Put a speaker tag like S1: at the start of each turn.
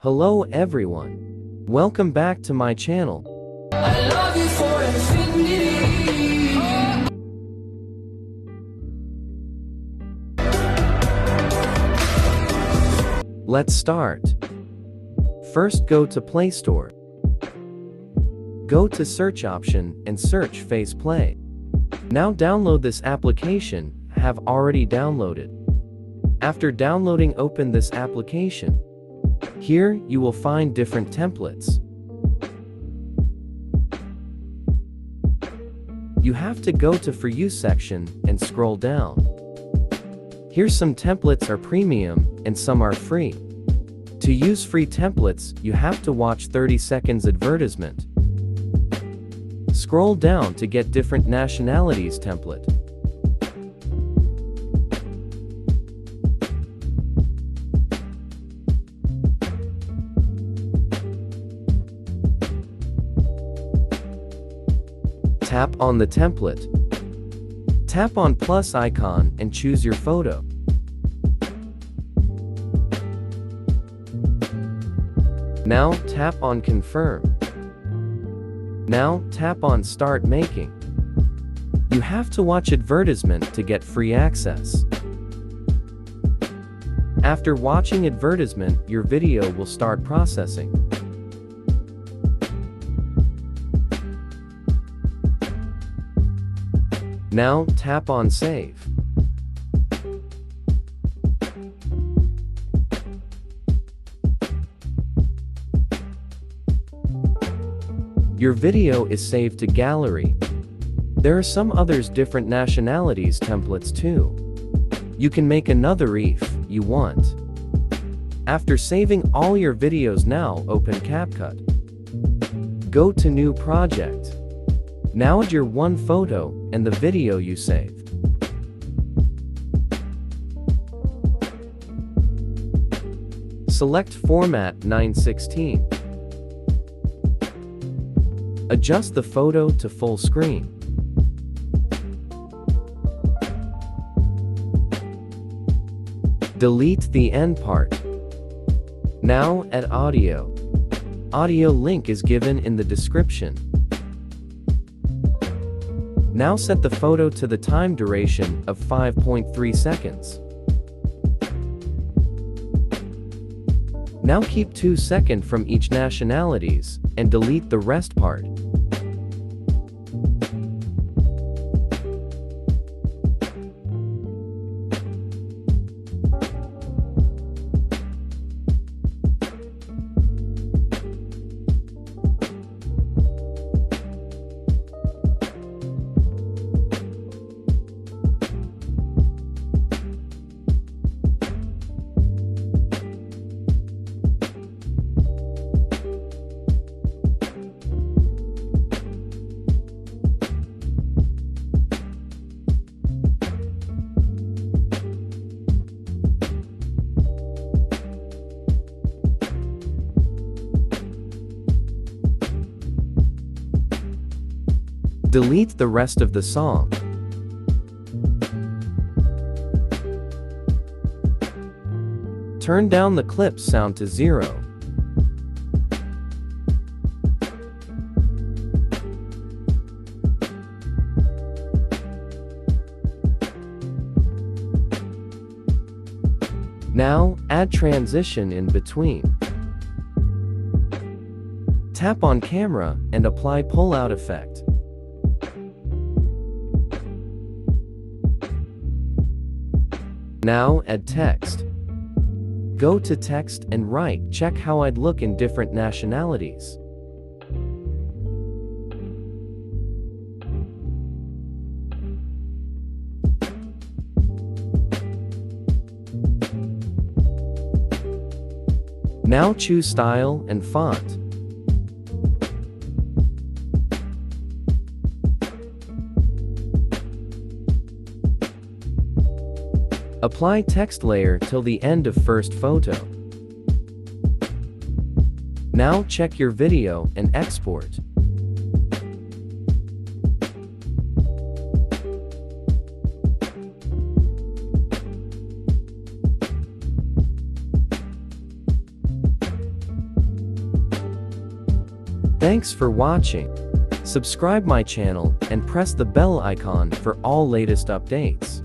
S1: Hello everyone. Welcome back to my channel.
S2: I love you for infinity.
S1: Let's start. First, go to Play Store. Go to search option and search FacePlay. Now download this application. Have already downloaded. After downloading, open this application. Here you will find different templates. You have to go to For You section and scroll down. Here some templates are premium and some are free. To use free templates, you have to watch 30 seconds advertisement. Scroll down to get different nationalities template. Tap on the template. Tap on plus icon and choose your photo. Now tap on confirm. Now tap on start making. You have to watch advertisement to get free access. After watching advertisement, your video will start processing. Now tap on save. Your video is saved to gallery. There are some others different nationalities templates too. You can make another if you want. After saving all your videos, now open CapCut. Go to new project. Now add your one photo and the video you saved. Select format 9:16. Adjust the photo to full screen. Delete the end part. Now add audio. Audio link is given in the description. Now set the photo to the time duration of 5.3 seconds. Now keep 2 seconds from each nationalities and delete the rest part. Delete the rest of the song. Turn down the clip sound to 0. Now, add transition in between. Tap on camera and apply pull-out effect. Now add text. Go to text and write, check how I'd look in different nationalities. Now choose style and font. Apply text layer till the end of first photo. Now check your video and export. Thanks for watching. Subscribe my channel and press the bell icon for all latest updates.